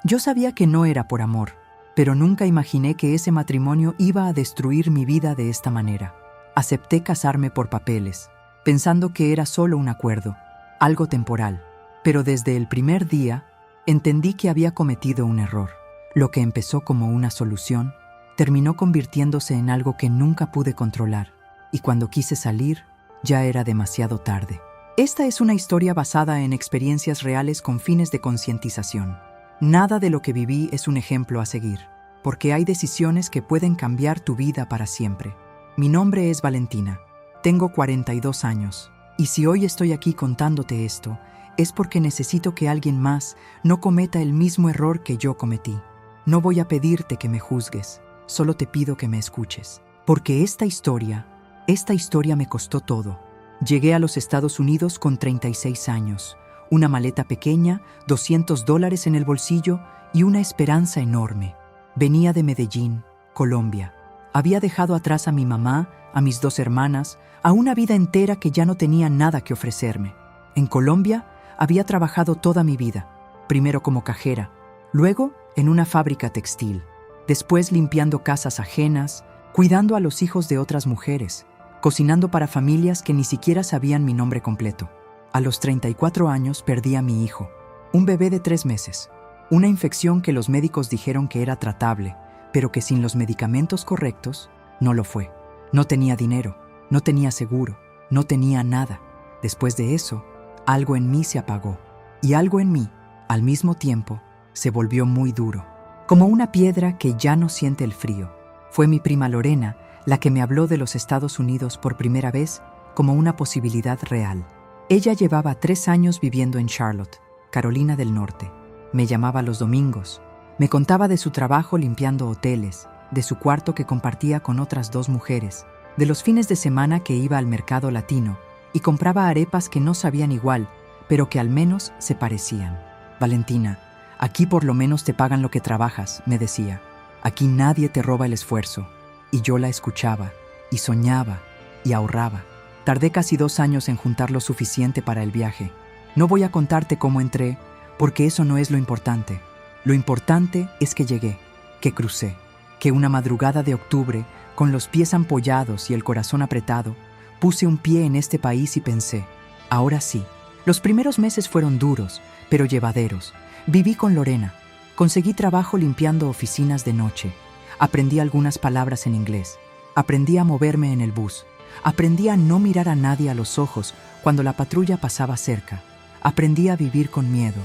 Yo sabía que no era por amor, pero nunca imaginé que ese matrimonio iba a destruir mi vida de esta manera. Acepté casarme por papeles, pensando que era solo un acuerdo, algo temporal. Pero desde el primer día, entendí que había cometido un error. Lo que empezó como una solución, terminó convirtiéndose en algo que nunca pude controlar. Y cuando quise salir, ya era demasiado tarde. Esta es una historia basada en experiencias reales con fines de concientización. Nada de lo que viví es un ejemplo a seguir, porque hay decisiones que pueden cambiar tu vida para siempre. Mi nombre es Valentina, tengo 42 años, y si hoy estoy aquí contándote esto, es porque necesito que alguien más no cometa el mismo error que yo cometí. No voy a pedirte que me juzgues, solo te pido que me escuches, porque esta historia me costó todo. Llegué a los Estados Unidos con 36 años, una maleta pequeña, $200 en el bolsillo y una esperanza enorme. Venía de Medellín, Colombia. Había dejado atrás a mi mamá, a mis 2 hermanas, a una vida entera que ya no tenía nada que ofrecerme. En Colombia había trabajado toda mi vida, primero como cajera, luego en una fábrica textil, después limpiando casas ajenas, cuidando a los hijos de otras mujeres, cocinando para familias que ni siquiera sabían mi nombre completo. A los 34 años perdí a mi hijo, un bebé de 3 meses, una infección que los médicos dijeron que era tratable, pero que sin los medicamentos correctos no lo fue. No tenía dinero, no tenía seguro, no tenía nada. Después de eso, algo en mí se apagó, y algo en mí, al mismo tiempo, se volvió muy duro, como una piedra que ya no siente el frío. Fue mi prima Lorena la que me habló de los Estados Unidos por primera vez como una posibilidad real. Ella llevaba 3 años viviendo en Charlotte, Carolina del Norte. Me llamaba los domingos. Me contaba de su trabajo limpiando hoteles, de su cuarto que compartía con otras 2 mujeres, de los fines de semana que iba al mercado latino y compraba arepas que no sabían igual, pero que al menos se parecían. Valentina, aquí por lo menos te pagan lo que trabajas, me decía. Aquí nadie te roba el esfuerzo. Y yo la escuchaba, y soñaba, y ahorraba. Tardé casi 2 años en juntar lo suficiente para el viaje. No voy a contarte cómo entré, porque eso no es lo importante. Lo importante es que llegué, que crucé, que una madrugada de octubre, con los pies ampollados y el corazón apretado, puse un pie en este país y pensé, ahora sí. Los primeros meses fueron duros, pero llevaderos. Viví con Lorena. Conseguí trabajo limpiando oficinas de noche. Aprendí algunas palabras en inglés. Aprendí a moverme en el bus. Aprendí a no mirar a nadie a los ojos cuando la patrulla pasaba cerca. Aprendí a vivir con miedo.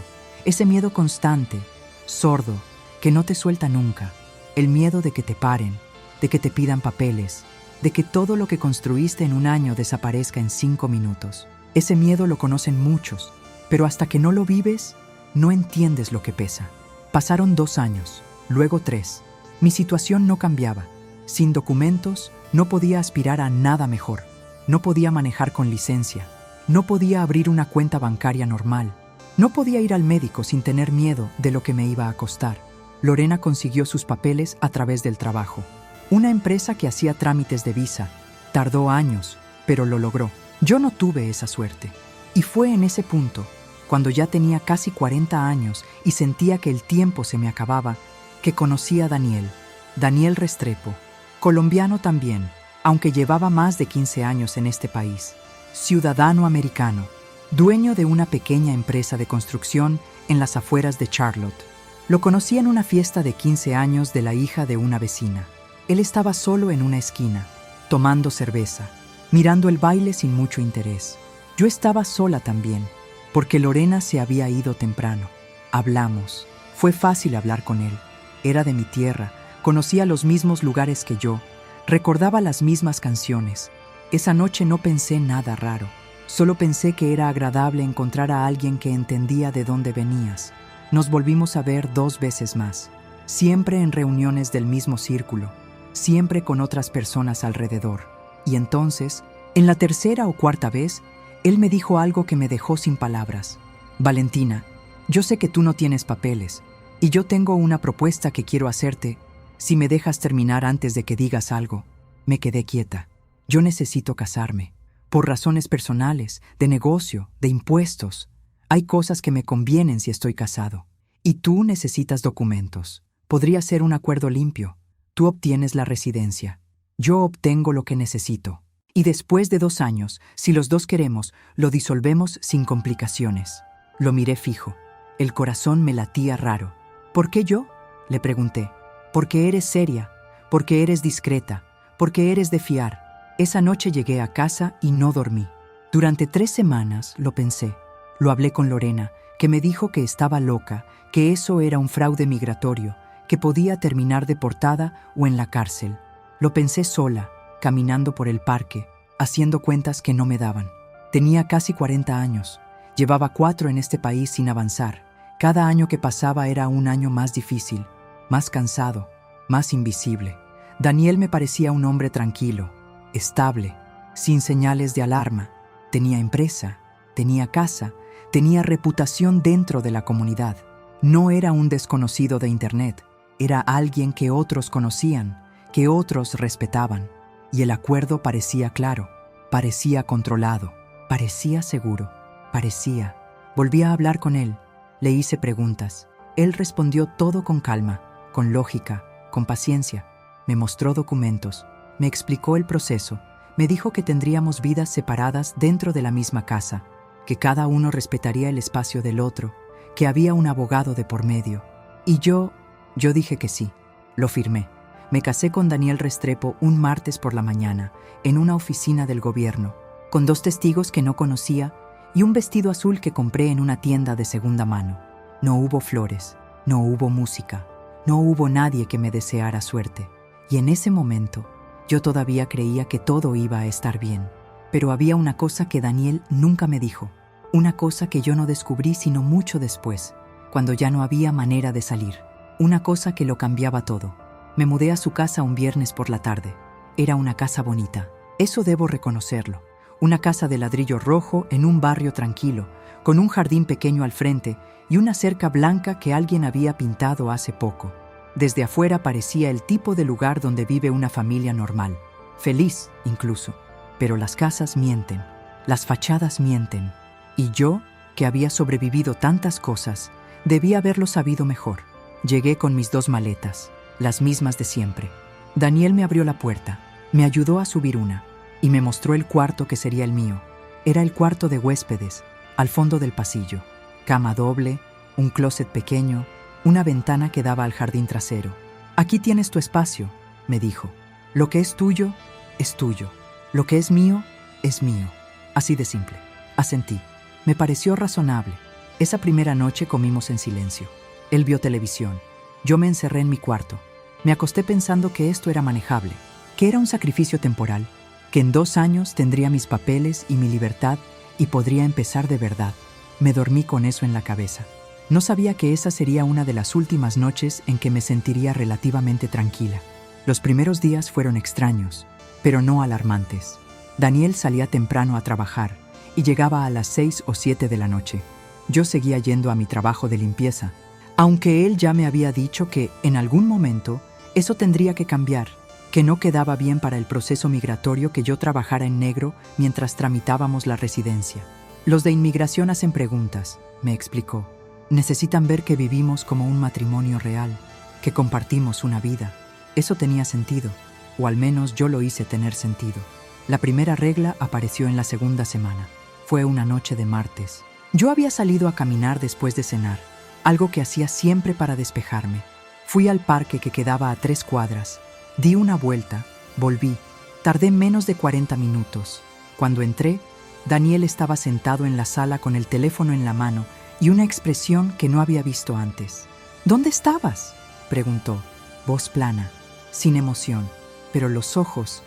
Ese miedo constante, sordo, que no te suelta nunca. El miedo de que te paren, de que te pidan papeles, de que todo lo que construiste en un año desaparezca en 5 minutos. Ese miedo lo conocen muchos, pero hasta que no lo vives, no entiendes lo que pesa. Pasaron 2 años, luego 3. Mi situación no cambiaba. Sin documentos, no podía aspirar a nada mejor. No podía manejar con licencia. No podía abrir una cuenta bancaria normal. No podía ir al médico sin tener miedo de lo que me iba a costar. Lorena consiguió sus papeles a través del trabajo. Una empresa que hacía trámites de visa. Tardó años, pero lo logró. Yo no tuve esa suerte. Y fue en ese punto, cuando ya tenía casi 40 años y sentía que el tiempo se me acababa, que conocí a Daniel Restrepo, colombiano también, aunque llevaba más de 15 años en este país, ciudadano americano, dueño de una pequeña empresa de construcción en las afueras de Charlotte. Lo conocí en una fiesta de 15 años de la hija de una vecina. Él estaba solo en una esquina, tomando cerveza, mirando el baile sin mucho interés. Yo estaba sola también, porque Lorena se había ido temprano. Hablamos. Fue fácil hablar con él. Era de mi tierra, conocía los mismos lugares que yo, recordaba las mismas canciones. Esa noche no pensé nada raro, solo pensé que era agradable encontrar a alguien que entendía de dónde venías. Nos volvimos a ver 2 veces más, siempre en reuniones del mismo círculo, siempre con otras personas alrededor. Y entonces, en la 3ª o 4ª vez, él me dijo algo que me dejó sin palabras. Valentina, yo sé que tú no tienes papeles, y yo tengo una propuesta que quiero hacerte, si me dejas terminar antes de que digas algo. Me quedé quieta. Yo necesito casarme, por razones personales, de negocio, de impuestos. Hay cosas que me convienen si estoy casado. Y tú necesitas documentos. Podría ser un acuerdo limpio. Tú obtienes la residencia. Yo obtengo lo que necesito. Y después de 2 años, si los dos queremos, lo disolvemos sin complicaciones. Lo miré fijo. El corazón me latía raro. ¿Por qué yo?, le pregunté. Porque eres seria, porque eres discreta, porque eres de fiar. Esa noche llegué a casa y no dormí. Durante 3 semanas lo pensé. Lo hablé con Lorena, que me dijo que estaba loca, que eso era un fraude migratorio, que podía terminar deportada o en la cárcel. Lo pensé sola, caminando por el parque, haciendo cuentas que no me daban. Tenía casi 40 años. Llevaba 4 en este país sin avanzar. Cada año que pasaba era un año más difícil, más cansado, más invisible. Daniel me parecía un hombre tranquilo, estable, sin señales de alarma. Tenía empresa, tenía casa, tenía reputación dentro de la comunidad. No era un desconocido de Internet, era alguien que otros conocían, que otros respetaban. Y el acuerdo parecía claro, parecía controlado, parecía seguro, parecía. Volví a hablar con él, le hice preguntas. Él respondió todo con calma, con lógica, con paciencia. Me mostró documentos, me explicó el proceso, me dijo que tendríamos vidas separadas dentro de la misma casa, que cada uno respetaría el espacio del otro, que había un abogado de por medio. Y yo dije que sí, lo firmé. Me casé con Daniel Restrepo un martes por la mañana, en una oficina del gobierno, con 2 testigos que no conocía y un vestido azul que compré en una tienda de segunda mano. No hubo flores, no hubo música, no hubo nadie que me deseara suerte. Y en ese momento, yo todavía creía que todo iba a estar bien. Pero había una cosa que Daniel nunca me dijo, una cosa que yo no descubrí sino mucho después, cuando ya no había manera de salir, una cosa que lo cambiaba todo. Me mudé a su casa un viernes por la tarde. Era una casa bonita, eso debo reconocerlo. Una casa de ladrillo rojo en un barrio tranquilo, con un jardín pequeño al frente y una cerca blanca que alguien había pintado hace poco. Desde afuera parecía el tipo de lugar donde vive una familia normal, feliz incluso. Pero las casas mienten, las fachadas mienten. Y yo, que había sobrevivido tantas cosas, debía haberlo sabido mejor. Llegué con mis 2 maletas, las mismas de siempre. Daniel me abrió la puerta, me ayudó a subir una y me mostró el cuarto que sería el mío. Era el cuarto de huéspedes, al fondo del pasillo. Cama doble, un closet pequeño, una ventana que daba al jardín trasero. Aquí tienes tu espacio, me dijo. Lo que es tuyo, es tuyo. Lo que es mío, es mío. Así de simple. Asentí. Me pareció razonable. Esa primera noche comimos en silencio. Él vio televisión. Yo me encerré en mi cuarto. Me acosté pensando que esto era manejable, que era un sacrificio temporal, que en 2 años tendría mis papeles y mi libertad y podría empezar de verdad. Me dormí con eso en la cabeza. No sabía que esa sería una de las últimas noches en que me sentiría relativamente tranquila. Los primeros días fueron extraños, pero no alarmantes. Daniel salía temprano a trabajar y llegaba a las 6 o 7 de la noche. Yo seguía yendo a mi trabajo de limpieza, aunque él ya me había dicho que, en algún momento, eso tendría que cambiar, que no quedaba bien para el proceso migratorio que yo trabajara en negro mientras tramitábamos la residencia. Los de inmigración hacen preguntas, me explicó. Necesitan ver que vivimos como un matrimonio real, que compartimos una vida. Eso tenía sentido, o al menos yo lo hice tener sentido. La primera regla apareció en la segunda semana. Fue una noche de martes. Yo había salido a caminar después de cenar, algo que hacía siempre para despejarme. Fui al parque que quedaba a 3 cuadras. Di una vuelta, volví. Tardé menos de 40 minutos. Cuando entré, Daniel estaba sentado en la sala con el teléfono en la mano y una expresión que no había visto antes. ¿Dónde estabas?, preguntó, voz plana, sin emoción, pero los ojos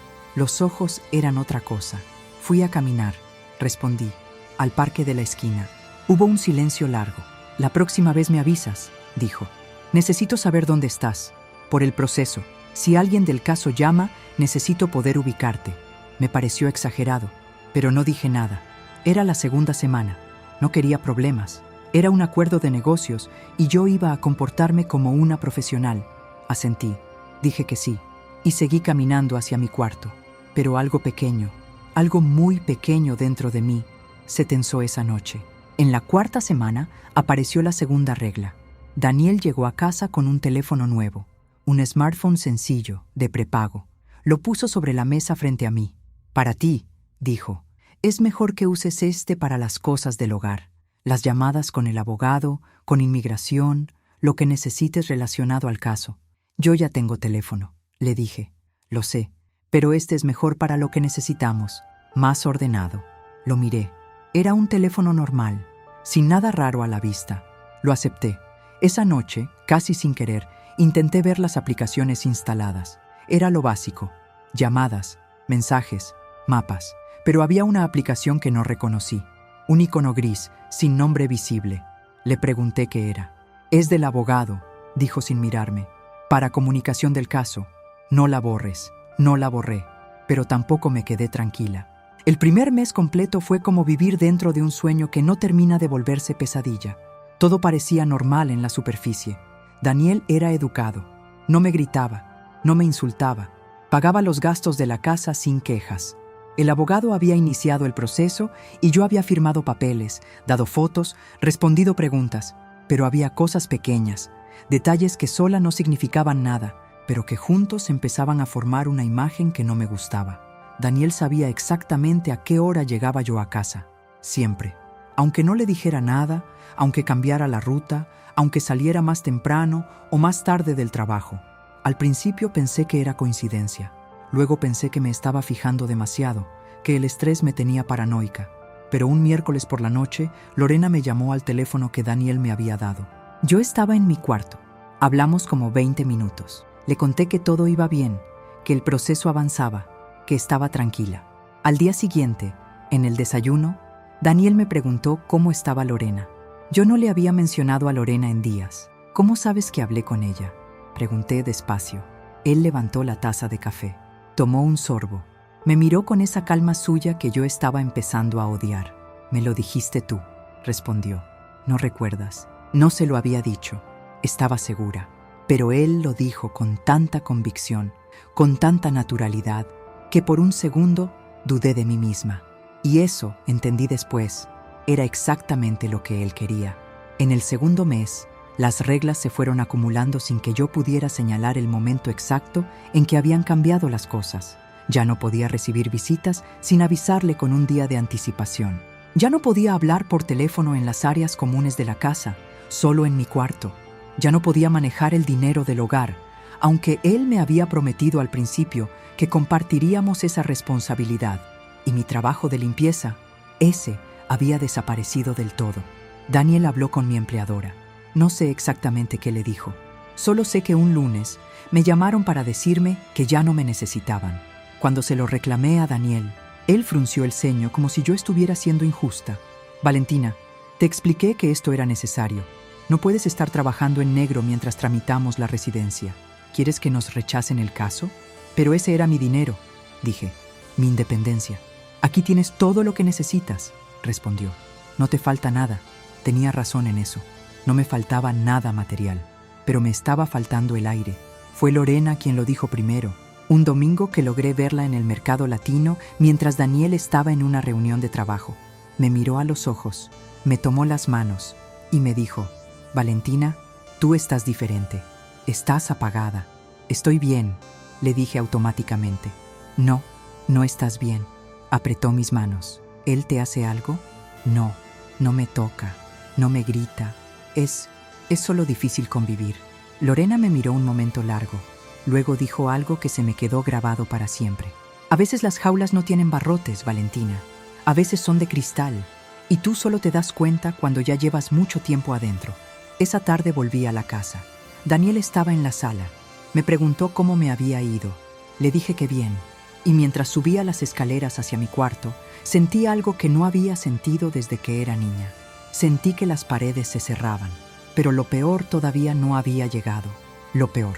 eran otra cosa. Fui a caminar, respondí, al parque de la esquina. Hubo un silencio largo. La próxima vez me avisas, dijo. Necesito saber dónde estás. Por el proceso. Si alguien del caso llama, necesito poder ubicarte. Me pareció exagerado, pero no dije nada. Era la segunda semana. No quería problemas. Era un acuerdo de negocios y yo iba a comportarme como una profesional. Asentí. Dije que sí. Y seguí caminando hacia mi cuarto. Pero algo pequeño, algo muy pequeño dentro de mí, se tensó esa noche. En la 4ª semana apareció la segunda regla. Daniel llegó a casa con un teléfono nuevo, un smartphone sencillo, de prepago. Lo puso sobre la mesa frente a mí. Para ti, dijo, es mejor que uses este para las cosas del hogar. Las llamadas con el abogado, con inmigración, lo que necesites relacionado al caso. Yo ya tengo teléfono, le dije. Lo sé, pero este es mejor para lo que necesitamos, más ordenado. Lo miré. Era un teléfono normal, sin nada raro a la vista. Lo acepté. Esa noche, casi sin querer, intenté ver las aplicaciones instaladas. Era lo básico: llamadas, mensajes, mapas. Pero había una aplicación que no reconocí. Un icono gris, sin nombre visible. Le pregunté qué era. Es del abogado, dijo sin mirarme. Para comunicación del caso. No la borres. No la borré. Pero tampoco me quedé tranquila. El primer mes completo fue como vivir dentro de un sueño que no termina de volverse pesadilla. Todo parecía normal en la superficie. Daniel era educado. No me gritaba, no me insultaba. Pagaba los gastos de la casa sin quejas. El abogado había iniciado el proceso y yo había firmado papeles, dado fotos, respondido preguntas. Pero había cosas pequeñas, detalles que sola no significaban nada, pero que juntos empezaban a formar una imagen que no me gustaba. Daniel sabía exactamente a qué hora llegaba yo a casa, siempre. Aunque no le dijera nada, aunque cambiara la ruta, aunque saliera más temprano o más tarde del trabajo. Al principio pensé que era coincidencia. Luego pensé que me estaba fijando demasiado, que el estrés me tenía paranoica. Pero un miércoles por la noche, Lorena me llamó al teléfono que Daniel me había dado. Yo estaba en mi cuarto. Hablamos como 20 minutos. Le conté que todo iba bien, que el proceso avanzaba, que estaba tranquila. Al día siguiente, en el desayuno, Daniel me preguntó cómo estaba Lorena. Yo no le había mencionado a Lorena en días. ¿Cómo sabes que hablé con ella?, pregunté despacio. Él levantó la taza de café. Tomó un sorbo. Me miró con esa calma suya que yo estaba empezando a odiar. «Me lo dijiste tú», respondió. «No recuerdas». No se lo había dicho. Estaba segura. Pero él lo dijo con tanta convicción, con tanta naturalidad, que por un segundo dudé de mí misma. Y eso, entendí después, era exactamente lo que él quería. En el segundo mes, las reglas se fueron acumulando sin que yo pudiera señalar el momento exacto en que habían cambiado las cosas. Ya no podía recibir visitas sin avisarle con un día de anticipación. Ya no podía hablar por teléfono en las áreas comunes de la casa, solo en mi cuarto. Ya no podía manejar el dinero del hogar, aunque él me había prometido al principio que compartiríamos esa responsabilidad. Y mi trabajo de limpieza, ese había desaparecido del todo. Daniel habló con mi empleadora. No sé exactamente qué le dijo. Solo sé que un lunes me llamaron para decirme que ya no me necesitaban. Cuando se lo reclamé a Daniel, él frunció el ceño como si yo estuviera siendo injusta. «Valentina, te expliqué que esto era necesario. No puedes estar trabajando en negro mientras tramitamos la residencia. ¿Quieres que nos rechacen el caso? Pero ese era mi dinero», dije. «Mi independencia. Aquí tienes todo lo que necesitas», respondió. «No te falta nada». Tenía razón en eso. No me faltaba nada material, pero me estaba faltando el aire. Fue Lorena quien lo dijo primero. Un domingo que logré verla en el mercado latino mientras Daniel estaba en una reunión de trabajo. Me miró a los ojos, me tomó las manos y me dijo: «Valentina, tú estás diferente. Estás apagada». «Estoy bien», le dije automáticamente. «No, no estás bien». Apretó mis manos. «¿Él te hace algo?» «No, no me toca, no me grita. Es solo difícil convivir». Lorena me miró un momento largo. Luego dijo algo que se me quedó grabado para siempre. «A veces las jaulas no tienen barrotes, Valentina. A veces son de cristal. Y tú solo te das cuenta cuando ya llevas mucho tiempo adentro». Esa tarde volví a la casa. Daniel estaba en la sala. Me preguntó cómo me había ido. Le dije que bien. Y mientras subía las escaleras hacia mi cuarto, sentí algo que no había sentido desde que era niña. Sentí que las paredes se cerraban. Pero lo peor todavía no había llegado. Lo peor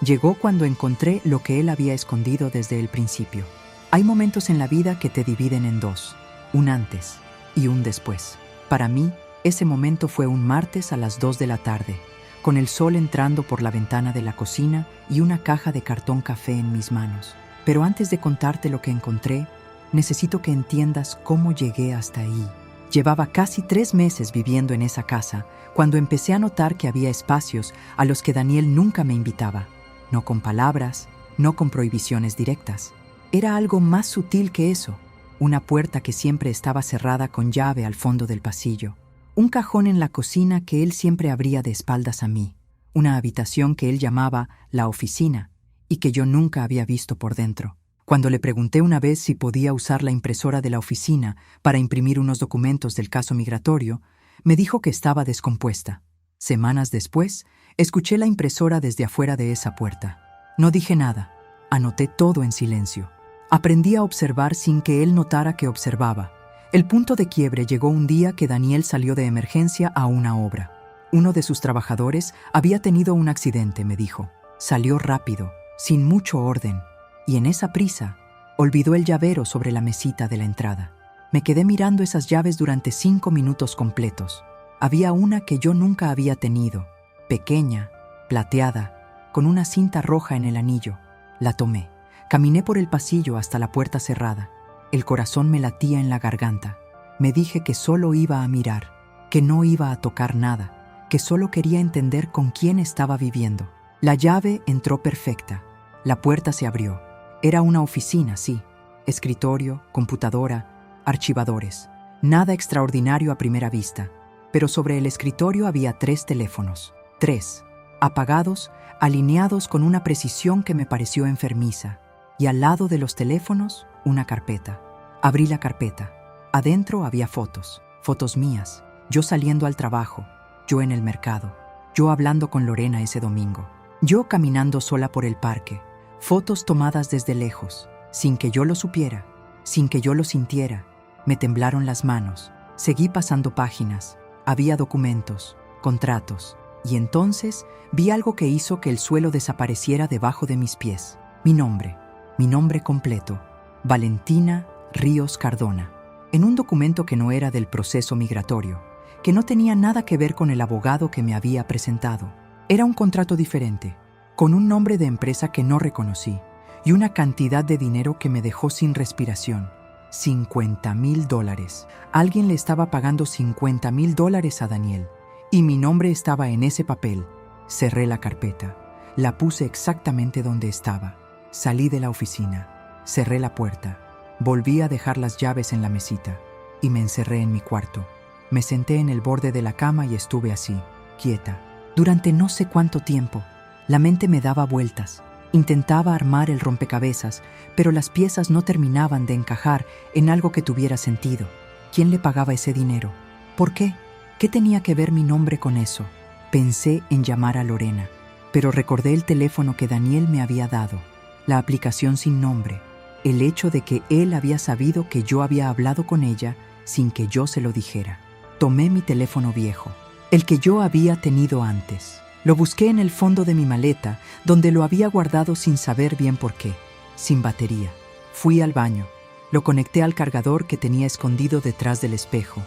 llegó cuando encontré lo que él había escondido desde el principio. Hay momentos en la vida que te dividen en dos, un antes y un después. Para mí, ese momento fue un martes a las 2 de la tarde, con el sol entrando por la ventana de la cocina y una caja de cartón café en mis manos. Pero antes de contarte lo que encontré, necesito que entiendas cómo llegué hasta ahí. Llevaba casi 3 meses viviendo en esa casa cuando empecé a notar que había espacios a los que Daniel nunca me invitaba. No con palabras, no con prohibiciones directas. Era algo más sutil que eso. Una puerta que siempre estaba cerrada con llave al fondo del pasillo. Un cajón en la cocina que él siempre abría de espaldas a mí. Una habitación que él llamaba la oficina y que yo nunca había visto por dentro. Cuando le pregunté una vez si podía usar la impresora de la oficina para imprimir unos documentos del caso migratorio, me dijo que estaba descompuesta. Semanas después, escuché la impresora desde afuera de esa puerta. No dije nada. Anoté todo en silencio. Aprendí a observar sin que él notara que observaba. El punto de quiebre llegó un día que Daniel salió de emergencia a una obra. Uno de sus trabajadores había tenido un accidente, me dijo. Salió rápido, sin mucho orden, y en esa prisa olvidó el llavero sobre la mesita de la entrada. Me quedé mirando esas llaves durante 5 minutos completos. Había una que yo nunca había tenido, pequeña, plateada, con una cinta roja en el anillo. La tomé. Caminé por el pasillo hasta la puerta cerrada. El corazón me latía en la garganta. Me dije que solo iba a mirar, que no iba a tocar nada, que solo quería entender con quién estaba viviendo. La llave entró perfecta. La puerta se abrió. Era una oficina, sí. Escritorio, computadora, archivadores. Nada extraordinario a primera vista. Pero sobre el escritorio había 3 teléfonos. 3. Apagados, alineados con una precisión que me pareció enfermiza. Y al lado de los teléfonos, una carpeta. Abrí la carpeta. Adentro había fotos. Fotos mías. Yo saliendo al trabajo. Yo en el mercado. Yo hablando con Lorena ese domingo. Yo caminando sola por el parque. Fotos tomadas desde lejos, sin que yo lo supiera, sin que yo lo sintiera. Me temblaron las manos. Seguí pasando páginas. Había documentos, contratos. Y entonces vi algo que hizo que el suelo desapareciera debajo de mis pies. Mi nombre completo. Valentina Ríos Cardona. En un documento que no era del proceso migratorio, que no tenía nada que ver con el abogado que me había presentado. Era un contrato diferente, con un nombre de empresa que no reconocí y una cantidad de dinero que me dejó sin respiración. $50,000. Alguien le estaba pagando $50,000 a Daniel y mi nombre estaba en ese papel. Cerré la carpeta. La puse exactamente donde estaba. Salí de la oficina. Cerré la puerta. Volví a dejar las llaves en la mesita y me encerré en mi cuarto. Me senté en el borde de la cama y estuve así, quieta. Durante no sé cuánto tiempo, la mente me daba vueltas. Intentaba armar el rompecabezas, pero las piezas no terminaban de encajar en algo que tuviera sentido. ¿Quién le pagaba ese dinero? ¿Por qué? ¿Qué tenía que ver mi nombre con eso? Pensé en llamar a Lorena, pero recordé el teléfono que Daniel me había dado, la aplicación sin nombre, el hecho de que él había sabido que yo había hablado con ella sin que yo se lo dijera. Tomé mi teléfono viejo, el que yo había tenido antes. Lo busqué en el fondo de mi maleta, donde lo había guardado sin saber bien por qué, sin batería. Fui al baño, lo conecté al cargador que tenía escondido detrás del espejo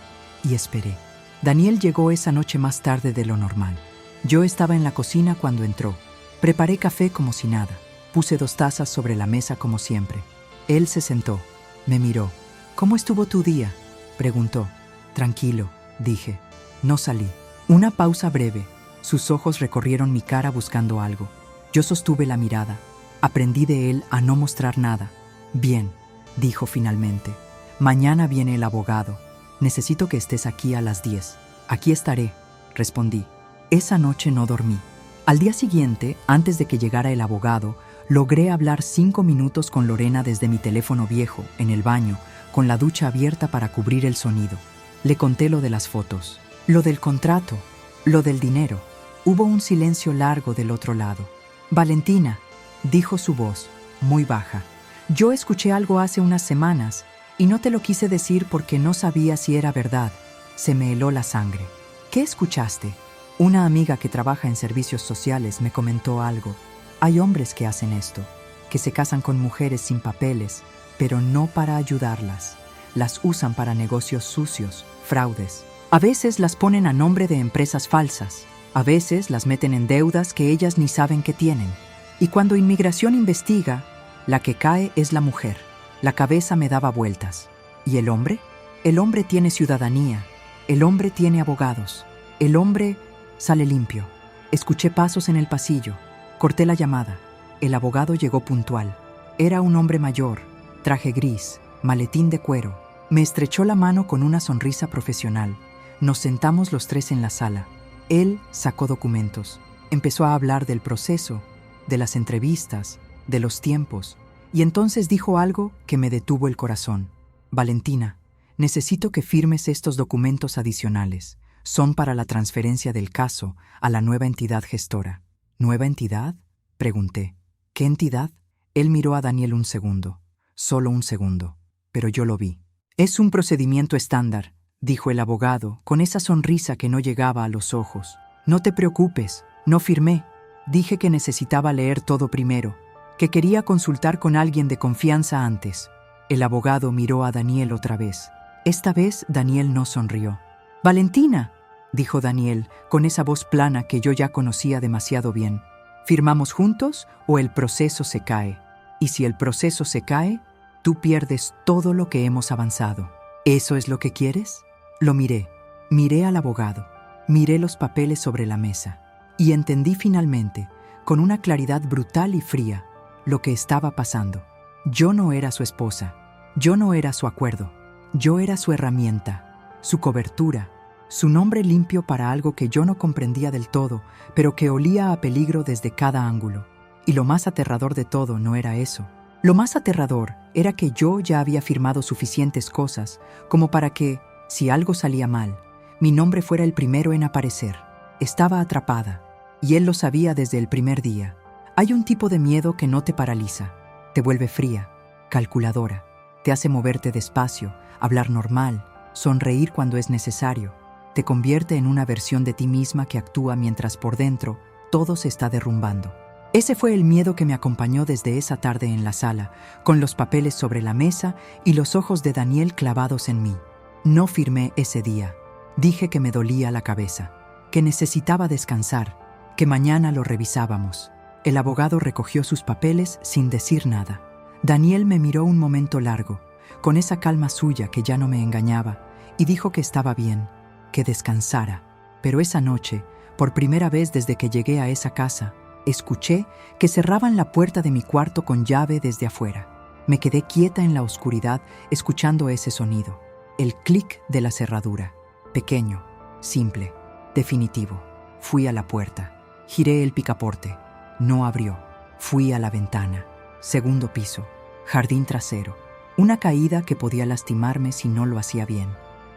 y esperé. Daniel llegó esa noche más tarde de lo normal. Yo estaba en la cocina cuando entró. Preparé café como si nada. Puse 2 tazas sobre la mesa como siempre. Él se sentó, me miró. «¿Cómo estuvo tu día?», preguntó. «Tranquilo», dije. No salí. Una pausa breve. Sus ojos recorrieron mi cara buscando algo. Yo sostuve la mirada. Aprendí de él a no mostrar nada. «Bien», dijo finalmente. «Mañana viene el abogado. Necesito que estés aquí a las 10. «Aquí estaré», respondí. Esa noche no dormí. Al día siguiente, antes de que llegara el abogado, logré hablar 5 minutos con Lorena desde mi teléfono viejo, en el baño, con la ducha abierta para cubrir el sonido. Le conté lo de las fotos, lo del contrato, lo del dinero. Hubo un silencio largo del otro lado. «Valentina», dijo su voz, muy baja. «Yo escuché algo hace unas semanas y no te lo quise decir porque no sabía si era verdad». Se me heló la sangre. «¿Qué escuchaste?» Una amiga que trabaja en servicios sociales me comentó algo. Hay hombres que hacen esto, que se casan con mujeres sin papeles, pero no para ayudarlas. Las usan para negocios sucios, fraudes. A veces las ponen a nombre de empresas falsas. A veces las meten en deudas que ellas ni saben que tienen. Y cuando inmigración investiga, la que cae es la mujer. La cabeza me daba vueltas. ¿Y el hombre? El hombre tiene ciudadanía. El hombre tiene abogados. El hombre sale limpio. Escuché pasos en el pasillo. Corté la llamada. El abogado llegó puntual. Era un hombre mayor, traje gris, maletín de cuero. Me estrechó la mano con una sonrisa profesional. Nos sentamos los tres en la sala. Él sacó documentos. Empezó a hablar del proceso, de las entrevistas, de los tiempos. Y entonces dijo algo que me detuvo el corazón. Valentina, necesito que firmes estos documentos adicionales. Son para la transferencia del caso a la nueva entidad gestora. ¿Nueva entidad?, pregunté. ¿Qué entidad? Él miró a Daniel un segundo. Solo un segundo. Pero yo lo vi. Es un procedimiento estándar, dijo el abogado, con esa sonrisa que no llegaba a los ojos. No te preocupes, no firmé. Dije que necesitaba leer todo primero, que quería consultar con alguien de confianza antes. El abogado miró a Daniel otra vez. Esta vez Daniel no sonrió. «Valentina», dijo Daniel, con esa voz plana que yo ya conocía demasiado bien. ¿Firmamos juntos o el proceso se cae? Y si el proceso se cae, tú pierdes todo lo que hemos avanzado. ¿Eso es lo que quieres? Lo miré. Miré al abogado. Miré los papeles sobre la mesa. Y entendí finalmente, con una claridad brutal y fría, lo que estaba pasando. Yo no era su esposa. Yo no era su acuerdo. Yo era su herramienta, su cobertura, su nombre limpio para algo que yo no comprendía del todo, pero que olía a peligro desde cada ángulo. Y lo más aterrador de todo no era eso. Lo más aterrador era que yo ya había firmado suficientes cosas como para que, si algo salía mal, mi nombre fuera el primero en aparecer. Estaba atrapada, y él lo sabía desde el primer día. Hay un tipo de miedo que no te paraliza, te vuelve fría, calculadora, te hace moverte despacio, hablar normal, sonreír cuando es necesario. Te convierte en una versión de ti misma que actúa mientras por dentro todo se está derrumbando. Ese fue el miedo que me acompañó desde esa tarde en la sala, con los papeles sobre la mesa y los ojos de Daniel clavados en mí. No firmé ese día. Dije que me dolía la cabeza, que necesitaba descansar, que mañana lo revisábamos. El abogado recogió sus papeles sin decir nada. Daniel me miró un momento largo, con esa calma suya que ya no me engañaba, y dijo que estaba bien, que descansara. Pero esa noche, por primera vez desde que llegué a esa casa, escuché que cerraban la puerta de mi cuarto con llave desde afuera. Me quedé quieta en la oscuridad escuchando ese sonido, el clic de la cerradura. Pequeño, simple, definitivo. Fui a la puerta. Giré el picaporte. No abrió. Fui a la ventana. Segundo piso. Jardín trasero. Una caída que podía lastimarme si no lo hacía bien.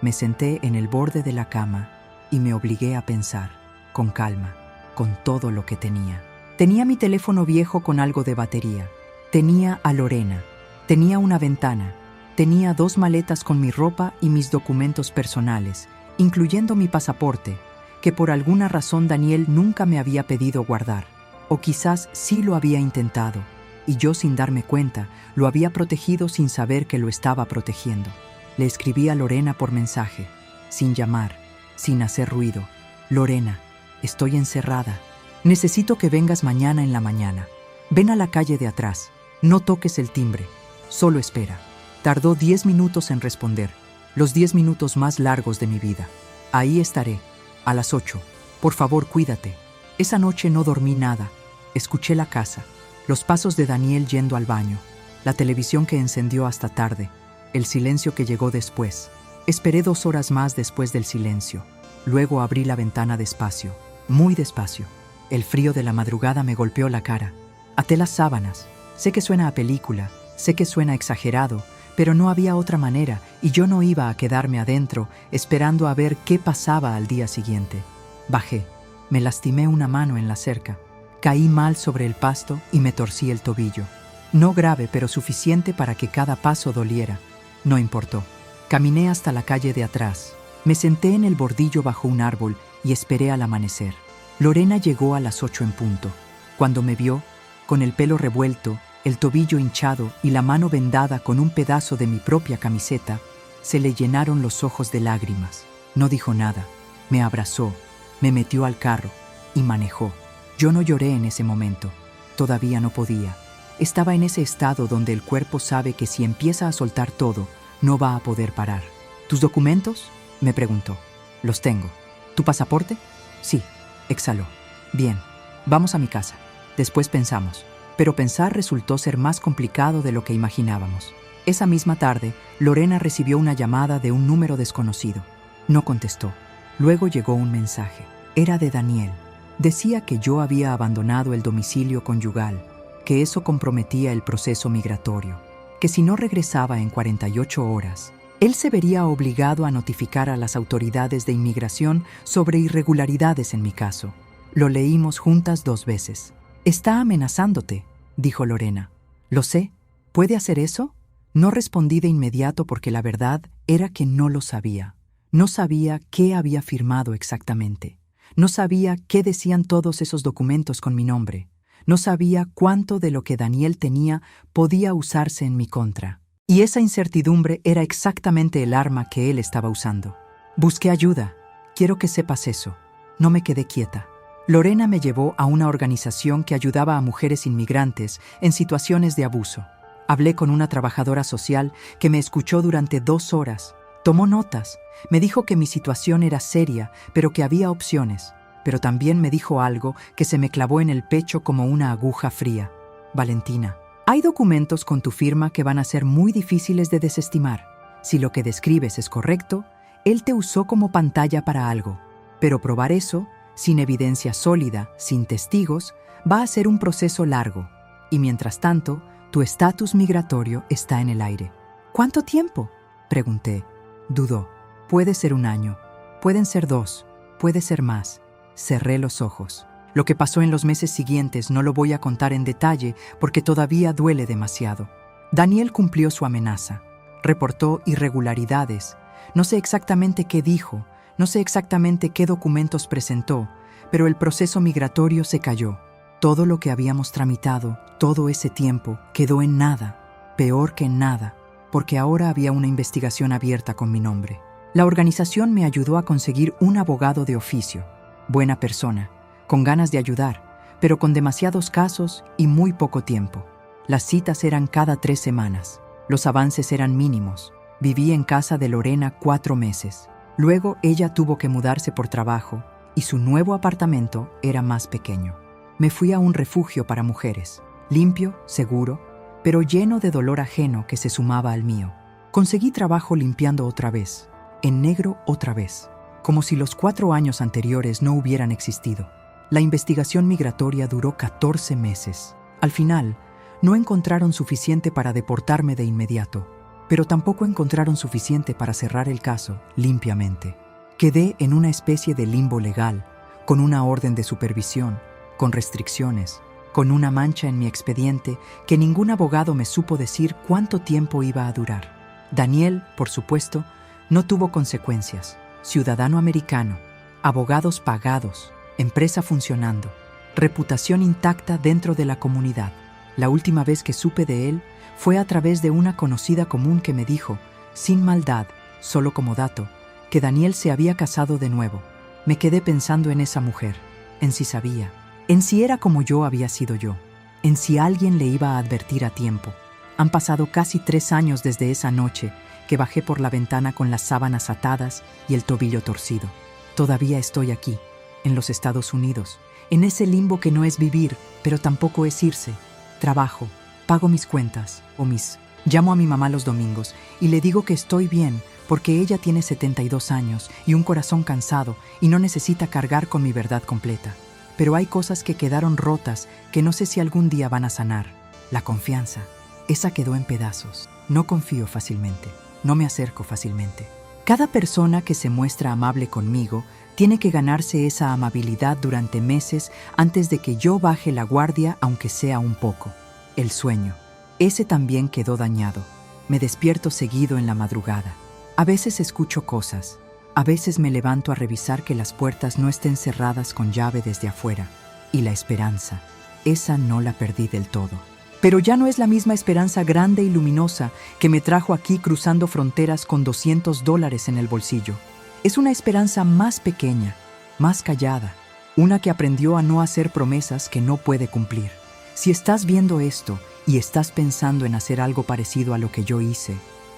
Me senté en el borde de la cama y me obligué a pensar, con calma, con todo lo que tenía. Tenía mi teléfono viejo con algo de batería. Tenía a Lorena. Tenía una ventana. Tenía 2 maletas con mi ropa y mis documentos personales, incluyendo mi pasaporte, que por alguna razón Daniel nunca me había pedido guardar. O quizás sí lo había intentado, y yo sin darme cuenta lo había protegido sin saber que lo estaba protegiendo. Le escribí a Lorena por mensaje, sin llamar, sin hacer ruido. Lorena, estoy encerrada. Necesito que vengas mañana en la mañana. Ven a la calle de atrás. No toques el timbre. Solo espera. Tardó 10 minutos en responder, los 10 minutos más largos de mi vida. Ahí estaré, a las 8. Por favor, cuídate. Esa noche no dormí nada. Escuché la casa, los pasos de Daniel yendo al baño, la televisión que encendió hasta tarde, el silencio que llegó después. Esperé 2 horas más después del silencio. Luego abrí la ventana despacio, muy despacio. El frío de la madrugada me golpeó la cara. Até las sábanas. Sé que suena a película, sé que suena exagerado, pero no había otra manera y yo no iba a quedarme adentro esperando a ver qué pasaba al día siguiente. Bajé. Me lastimé una mano en la cerca. Caí mal sobre el pasto y me torcí el tobillo. No grave, pero suficiente para que cada paso doliera. No importó. Caminé hasta la calle de atrás. Me senté en el bordillo bajo un árbol y esperé al amanecer. Lorena llegó a las 8 en punto. Cuando me vio, con el pelo revuelto, el tobillo hinchado y la mano vendada con un pedazo de mi propia camiseta, se le llenaron los ojos de lágrimas. No dijo nada. Me abrazó, me metió al carro y manejó. Yo no lloré en ese momento. Todavía no podía. Estaba en ese estado donde el cuerpo sabe que si empieza a soltar todo, no va a poder parar. ¿Tus documentos? Me preguntó. Los tengo. ¿Tu pasaporte? Sí, exhaló. Bien, vamos a mi casa. Después pensamos. Pero pensar resultó ser más complicado de lo que imaginábamos. Esa misma tarde, Lorena recibió una llamada de un número desconocido. No contestó. Luego llegó un mensaje. Era de Daniel. Decía que yo había abandonado el domicilio conyugal, que eso comprometía el proceso migratorio, que si no regresaba en 48 horas, él se vería obligado a notificar a las autoridades de inmigración sobre irregularidades en mi caso. Lo leímos juntas 2 veces. «Está amenazándote», dijo Lorena. «Lo sé. ¿Puede hacer eso?» No respondí de inmediato porque la verdad era que no lo sabía. No sabía qué había firmado exactamente. No sabía qué decían todos esos documentos con mi nombre. No sabía cuánto de lo que Daniel tenía podía usarse en mi contra. Y esa incertidumbre era exactamente el arma que él estaba usando. Busqué ayuda. Quiero que sepas eso. No me quedé quieta. Lorena me llevó a una organización que ayudaba a mujeres inmigrantes en situaciones de abuso. Hablé con una trabajadora social que me escuchó durante 2 horas. Tomó notas. Me dijo que mi situación era seria, pero que había opciones. Pero también me dijo algo que se me clavó en el pecho como una aguja fría. Valentina, hay documentos con tu firma que van a ser muy difíciles de desestimar. Si lo que describes es correcto, él te usó como pantalla para algo. Pero probar eso, sin evidencia sólida, sin testigos, va a ser un proceso largo. Y mientras tanto, tu estatus migratorio está en el aire. ¿Cuánto tiempo?, pregunté. Dudó. Puede ser 1 año, pueden ser 2, puede ser más. Cerré los ojos. Lo que pasó en los meses siguientes no lo voy a contar en detalle porque todavía duele demasiado. Daniel cumplió su amenaza. Reportó irregularidades. No sé exactamente qué dijo, no sé exactamente qué documentos presentó, pero el proceso migratorio se cayó. Todo lo que habíamos tramitado, todo ese tiempo, quedó en nada, peor que en nada, porque ahora había una investigación abierta con mi nombre. La organización me ayudó a conseguir un abogado de oficio. Buena persona, con ganas de ayudar, pero con demasiados casos y muy poco tiempo. Las citas eran cada 3 semanas. Los avances eran mínimos. Viví en casa de Lorena 4 meses. Luego ella tuvo que mudarse por trabajo y su nuevo apartamento era más pequeño. Me fui a un refugio para mujeres, limpio, seguro, pero lleno de dolor ajeno que se sumaba al mío. Conseguí trabajo limpiando otra vez, en negro otra vez, como si los 4 años anteriores no hubieran existido. La investigación migratoria duró 14 meses. Al final, no encontraron suficiente para deportarme de inmediato, pero tampoco encontraron suficiente para cerrar el caso limpiamente. Quedé en una especie de limbo legal, con una orden de supervisión, con restricciones, con una mancha en mi expediente que ningún abogado me supo decir cuánto tiempo iba a durar. Daniel, por supuesto, no tuvo consecuencias. Ciudadano americano, abogados pagados, empresa funcionando, reputación intacta dentro de la comunidad. La última vez que supe de él fue a través de una conocida común que me dijo, sin maldad, solo como dato, que Daniel se había casado de nuevo. Me quedé pensando en esa mujer, en si sabía, en si era como yo había sido yo, en si alguien le iba a advertir a tiempo. Han pasado casi 3 años desde esa noche que bajé por la ventana con las sábanas atadas y el tobillo torcido. Todavía estoy aquí, en los Estados Unidos, en ese limbo que no es vivir, pero tampoco es irse. Trabajo, pago mis cuentas, llamo a mi mamá los domingos y le digo que estoy bien porque ella tiene 72 años y un corazón cansado y no necesita cargar con mi verdad completa. Pero hay cosas que quedaron rotas que no sé si algún día van a sanar. La confianza, esa quedó en pedazos. No confío fácilmente. No me acerco fácilmente. Cada persona que se muestra amable conmigo tiene que ganarse esa amabilidad durante meses antes de que yo baje la guardia, aunque sea un poco. El sueño. Ese también quedó dañado. Me despierto seguido en la madrugada. A veces escucho cosas. A veces me levanto a revisar que las puertas no estén cerradas con llave desde afuera. Y la esperanza. Esa no la perdí del todo. Pero ya no es la misma esperanza grande y luminosa que me trajo aquí cruzando fronteras con $200 en el bolsillo. Es una esperanza más pequeña, más callada, una que aprendió a no hacer promesas que no puede cumplir. Si estás viendo esto y estás pensando en hacer algo parecido a lo que yo hice,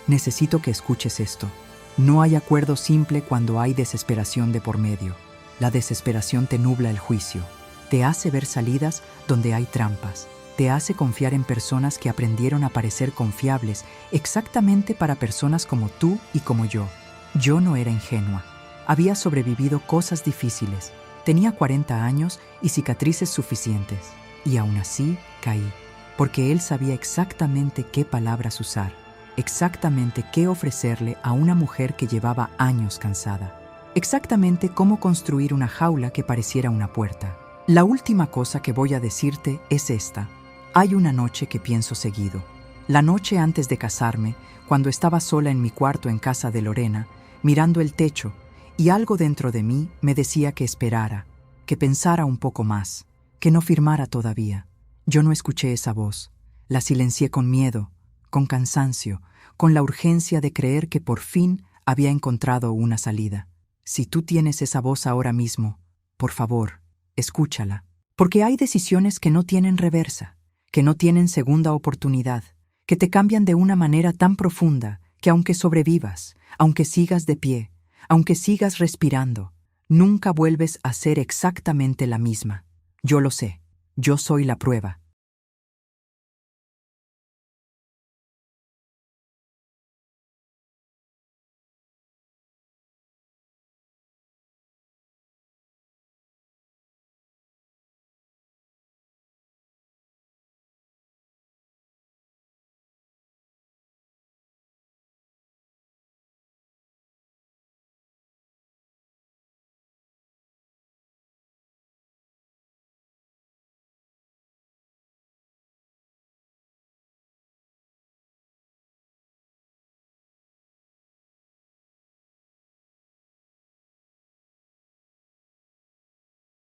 necesito que escuches esto. No hay acuerdo simple cuando hay desesperación de por medio. La desesperación te nubla el juicio, te hace ver salidas donde hay trampas, te hace confiar en personas que aprendieron a parecer confiables exactamente para personas como tú y como yo. Yo no era ingenua. Había sobrevivido cosas difíciles. Tenía 40 años y cicatrices suficientes. Y aún así caí, porque él sabía exactamente qué palabras usar, exactamente qué ofrecerle a una mujer que llevaba años cansada, exactamente cómo construir una jaula que pareciera una puerta. La última cosa que voy a decirte es esta. Hay una noche que pienso seguido. La noche antes de casarme, cuando estaba sola en mi cuarto en casa de Lorena, mirando el techo, y algo dentro de mí me decía que esperara, que pensara un poco más, que no firmara todavía. Yo no escuché esa voz. La silencié con miedo, con cansancio, con la urgencia de creer que por fin había encontrado una salida. Si tú tienes esa voz ahora mismo, por favor, escúchala. Porque hay decisiones que no tienen reversa, que no tienen segunda oportunidad, que te cambian de una manera tan profunda que aunque sobrevivas, aunque sigas de pie, aunque sigas respirando, nunca vuelves a ser exactamente la misma. Yo lo sé, yo soy la prueba.